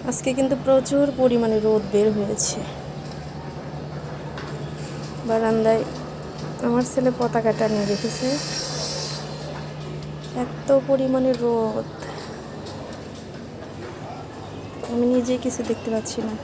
আজকে কিন্তু প্রচুর পরিমাণে রোদ বের হয়েছে। বারান্দায় আমার ছেলে পতাকাটা নিয়ে রেখেছে, এত পরিমাণে রোদ আমি নিজেই কিছু দেখতে পাচ্ছি না।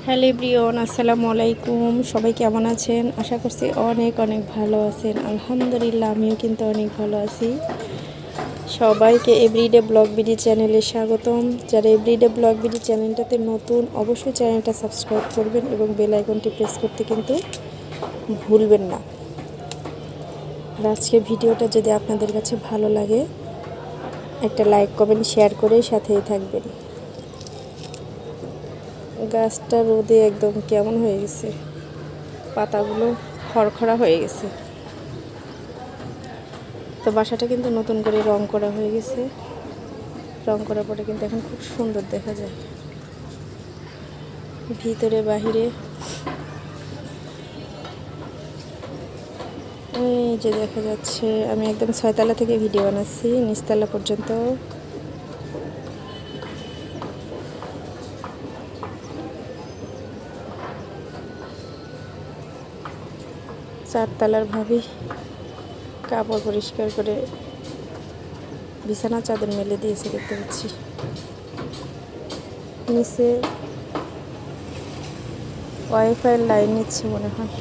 হ্যালো এভরিওয়ান, আসসালামু আলাইকুম। সবাই কেমন আছেন? আশা করছি অনেক অনেক ভালো আছেন। আলহামদুলিল্লাহ আমিও কিন্তু অনেক ভালো আছি। সবাইকে এভরিডে ব্লগ বিডি চ্যানেলে স্বাগতম। যারা এভরিডে ব্লগ বিডি চ্যানেলটাতে নতুন, অবশ্যই চ্যানেলটা সাবস্ক্রাইব করবেন এবং বেল আইকনটি প্রেস করতে কিন্তু ভুলবেন না। আর আজকে ভিডিওটা যদি আপনাদের কাছে ভালো লাগে, একটা লাইক কমেন্ট শেয়ার করে সাথেই থাকবেন। গাছটা রোদে একদম কেমন হয়ে গেছে, পাতাগুলো খড়খড়া হয়ে গেছে। তো বাসাটা কিন্তু নতুন করে রং করা হয়ে গেছে। রং করার পরে কিন্তু এখন খুব সুন্দর দেখা যায়, ভিতরে বাহিরে। এই যে দেখা যাচ্ছে, আমি একদম 6 তলা থেকে ভিডিও বানাচ্ছি, নিচতলা পর্যন্ত। চারতলার ভাবি কাপড় পরিষ্কার করে বিছানা চাদর মেলে দিয়েছে, দেখতে পাচ্ছি। নিচে ওয়াইফাই লাইন নিচ্ছে মনে হয়।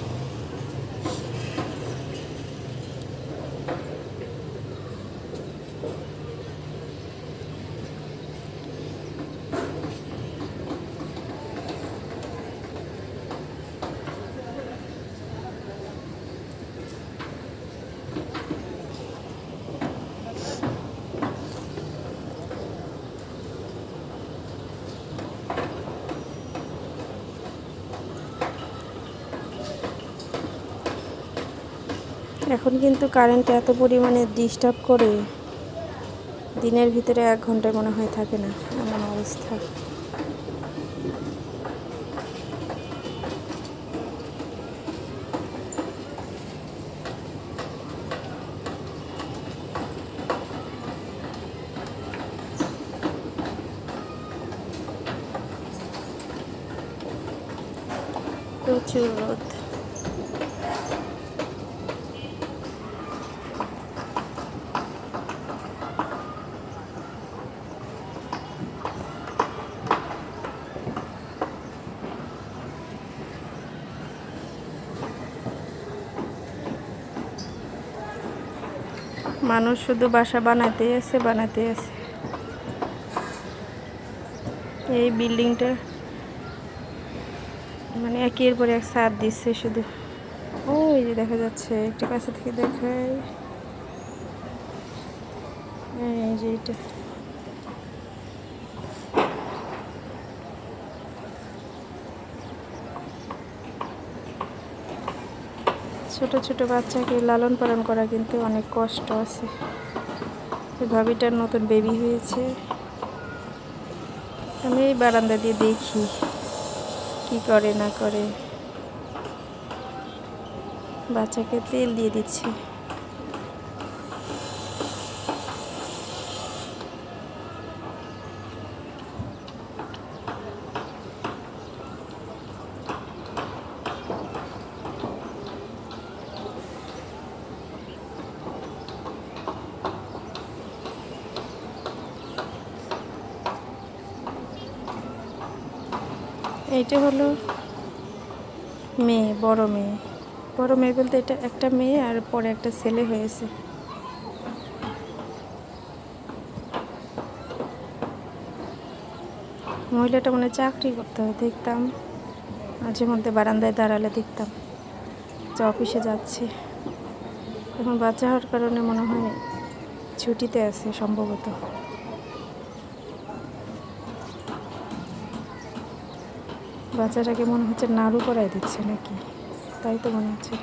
এখন কিন্তু কারেন্ট এত পরিমাণে ডিস্টার্ব করে, দিনের ভিতরে 1 ঘন্টায় মনে হয় থাকে না, এমন অবস্থা। প্রচুর রোদ। মানুষ শুধু বাসা বানাতেই আছে, বানাতেই আছে। এই বিল্ডিংটা মানে একের পর এক ছাদ দিচ্ছে শুধু। ওই যে দেখা যাচ্ছে, একটু কাছে থেকে দেখাই, এই যে এটা ছোট ছোট বাচ্চাকে লালন পালন করা কিন্তু অনেক কষ্ট আছে। ভাবিটার নতুন বেবি হয়েছে, আমি এই বারান্দা দিয়ে দেখি কি করে না করে। বাচ্চাকে তেল দিয়ে দিচ্ছে। এইটা হলো মেয়ে, বড় মেয়ে। বড় মেয়ে বলতে এটা একটা মেয়ে, আর পরে একটা ছেলে হয়েছে। মহিলাটা মনে চাকরি করতে হয়, দেখতাম মাঝে মধ্যে বারান্দায় দাঁড়ালে দেখতাম যে অফিসে যাচ্ছে। এখন বাচ্চা হওয়ার কারণে মনে হয় ছুটিতে আছে সম্ভবত। বাচ্চাটাকে মনে হচ্ছে নাড়ু করাই দিচ্ছে নাকি, তাই তো মনে হচ্ছে।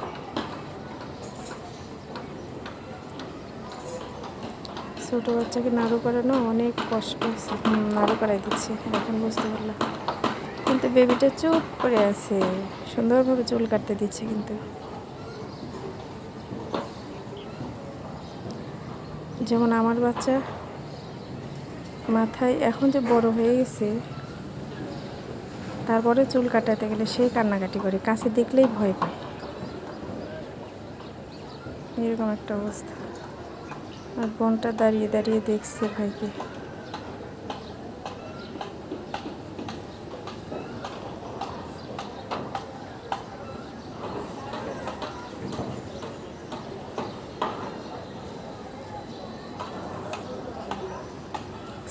ছোটো বাচ্চাকে নাড়ু করানো অনেক কষ্ট আছে। নাড়ু করাই দিচ্ছে, এখন বুঝতে পারলাম। কিন্তু বেবিটা চুপ করে আছে, সুন্দরভাবে চুল কাটতে দিচ্ছে। কিন্তু যেমন আমার বাচ্চা মাথায় এখন যে বড় হয়ে গেছে, তারপরে চুল কাটাতে গেলে সেই কান্নাকাটি করে, কাছে দেখলেই ভয় পায়। এরকম একটা অবস্থা। আর বোনটা দাঁড়িয়ে দাঁড়িয়ে দেখছে ভাইকে।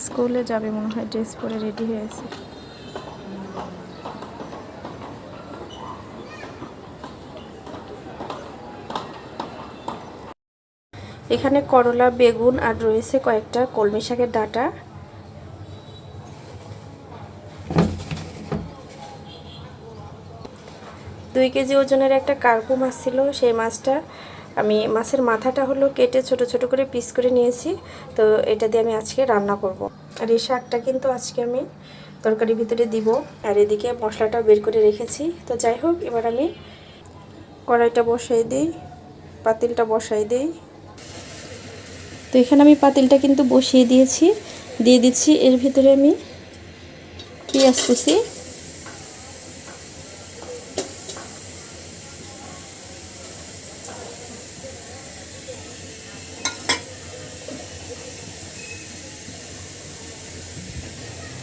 স্কুলে যাবে মনে হয়, ড্রেস পরে রেডি হয়ে আছে। এখানে করলা, বেগুন আর রয়েছে কয়েকটা কলমি শাকের ডাঁটা। 2 কেজি ওজনের একটা কার্পু মাছ ছিল। সেই মাছটা আমি মাছের মাথাটা হলো কেটে ছোট ছোট করে পিস করে নিয়েছি। তো এটা দিয়ে আমি আজকে রান্না করব। আর এই শাকটা কিন্তু আজকে আমি তরকারির ভিতরে দিব। আর এদিকে মশলাটা বের করে রেখেছি। তো যাই হোক, এবার আমি কড়াইটা বসাই দিই, পাতিলটা বসাই দিই। তো এখানে আমি পাতিলটা কিন্তু বসিয়ে দিয়েছি। দিয়ে দিচ্ছি এর ভিতরে আমি পেঁয়াজ কুচি,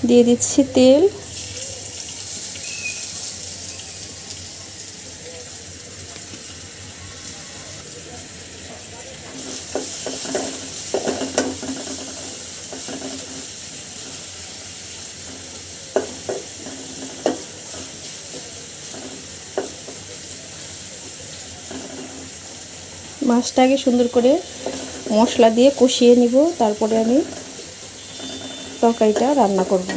দিয়ে দিচ্ছি তেল, মাছটাকে সুন্দর করে মশলা দিয়ে কষিয়ে নিব। তারপরে আমি তরকারিটা রান্না করব।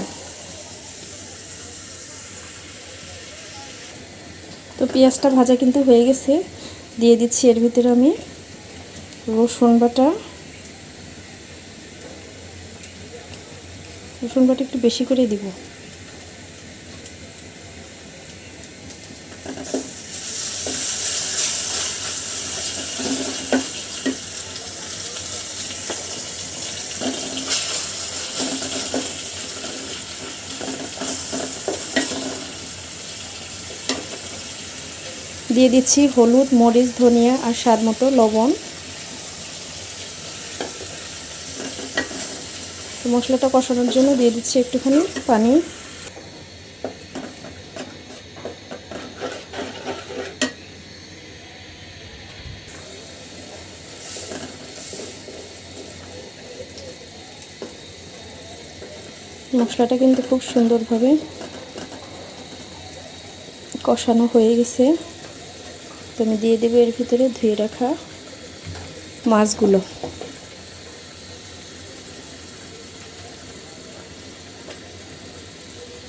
তো পেঁয়াজটা ভাজা কিন্তু হয়ে গেছে। দিয়ে দিচ্ছি এর ভিতরে আমি রসুন বাটা। রসুন বাটা একটু বেশি করে দিব। দিয়ে দিচ্ছি হলুদ, মরিচ, ধনিয়া আর স্বাদ মতো লবণ। মশলাটা কষানোর জন্য দিয়ে দিচ্ছি একটুখানি পানি। মশলাটা কিন্তু খুব সুন্দরভাবে কষানো হয়ে গেছে। তো আমি দিয়ে দেবো এর ভিতরে ধুয়ে রাখা মাছগুলো।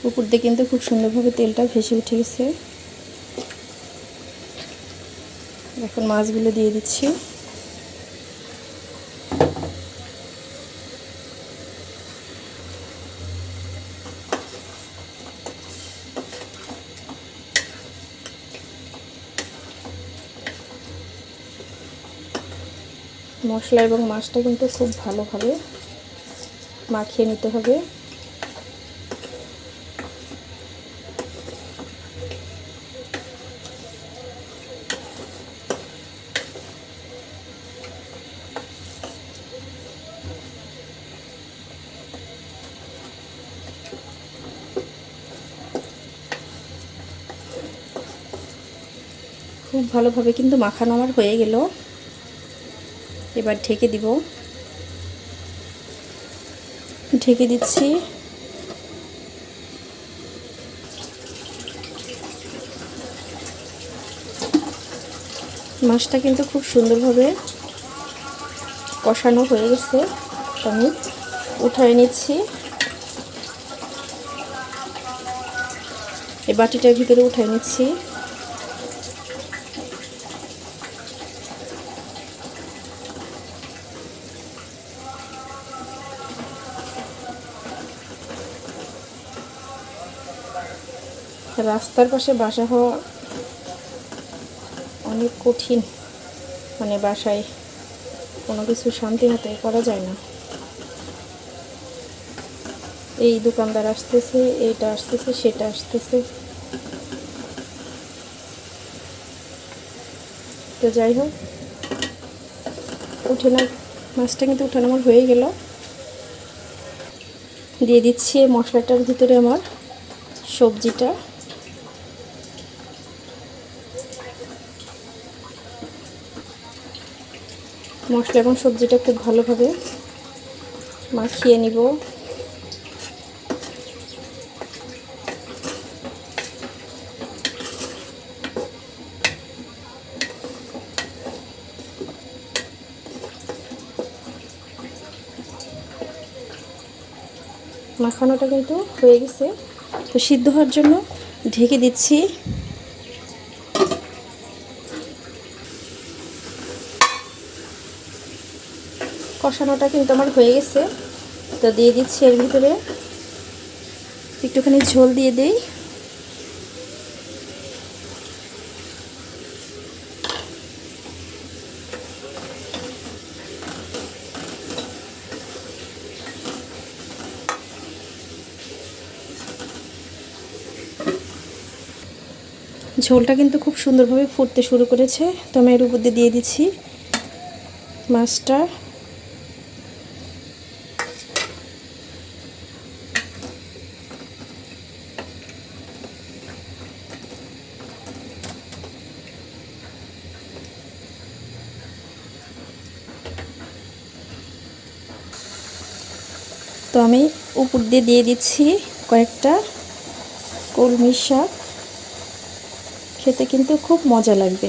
উপর দিয়ে কিন্তু খুব সুন্দরভাবে তেলটা ভেসে উঠে গেছে। এখন মাছগুলো দিয়ে দিচ্ছি। মশলা এবং মাছটা কিন্তু খুব ভালোভাবে মাখিয়ে নিতে হবে। খুব ভালোভাবে কিন্তু মাখানো আমার হয়ে গেল। এবার ঢেকে দিব। ঢেকে দিচ্ছি। মাছটা কিন্তু খুব সুন্দরভাবে কষানো হয়ে গেছে। আমি উঠায় নিচ্ছি। এই বাটিটার ভিতরে উঠায় নিচ্ছি। রাস্তার পাশে বাসা হওয়া অনেক কঠিন, মানে বাসায় কোনো কিছু শান্তি মতো করা যায় না। এই দোকানদার আসতেছে, এটা আসতেছে, সেটা আসতেছে। তো যাই হোক, উঠে না, মাছটা কিন্তু উঠানো আমার হয়ে গেল। দিয়ে দিচ্ছি মশলাটার ভিতরে আমার সবজিটা। মশলা এবং সবজিটা খুব ভালোভাবে মাখিয়ে নিব। মাখানোটা কিন্তু হয়ে গেছে, তো সিদ্ধ হওয়ার জন্য ঢেকে দিচ্ছি। কষানোটা কিন্তু আমার হয়ে গেছে, তো দিয়ে দিচ্ছি এর ভিতরে একটুখানি ঝোল দিয়ে দেই। ঝোলটা কিন্তু খুব সুন্দরভাবে ফুটতে শুরু করেছে, তো আমি এর উপর দিয়ে দিচ্ছি মাছটা। তো আমি উপর দিয়ে দিচ্ছি কয়েকটা কলমি শাক। খেতে কিন্তু খুব মজা লাগবে।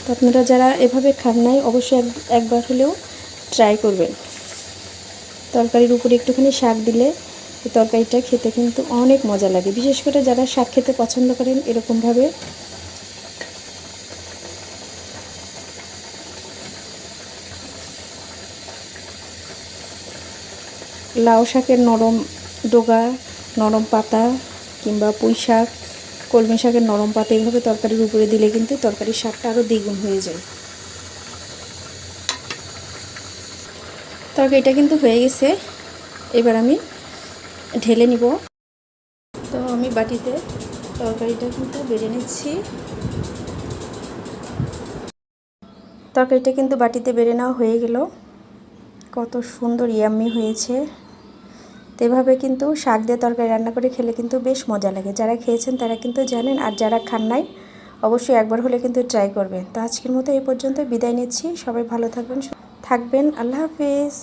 তো আপনারা যারা এভাবে খান নাই, অবশ্যই একবার হলেও ট্রাই করবেন। তরকারির উপরে একটুখানি শাক দিলে তরকারিটা খেতে কিন্তু অনেক মজা লাগে, বিশেষ করে যারা শাক খেতে পছন্দ করেন। এরকমভাবে লাউ শাকের নরম ডগা, নরম পাতা, কিংবা পুঁই শাক, কলমি শাকের নরম পাতা এইভাবে তরকারির উপরে দিলে কিন্তু তরকারির স্বাদটা আরও দ্বিগুণ হয়ে যায়। তরকারিটা কিন্তু হয়ে গেছে, এবার আমি ঢেলে নিব। তো আমি বাটিতে তরকারিটা কিন্তু বেড়ে নিচ্ছি। তরকারিটা কিন্তু বাটিতে বেড়ে নেওয়া হয়ে গেল। কত সুন্দর ইয়াম্মি হয়েছে। তো এভাবে কিন্তু শাক দিয়ে তরকারি রান্না করে খেলে কিন্তু বেশ মজা লাগে। যারা খেয়েছেন তারা কিন্তু জানেন, আর যারা খান নাই অবশ্যই একবার হলে কিন্তু ট্রাই করবেন। তো আজকের মতো এই পর্যন্ত বিদায় নিচ্ছি। সবাই ভালো থাকবেন। আল্লাহ হাফিজ।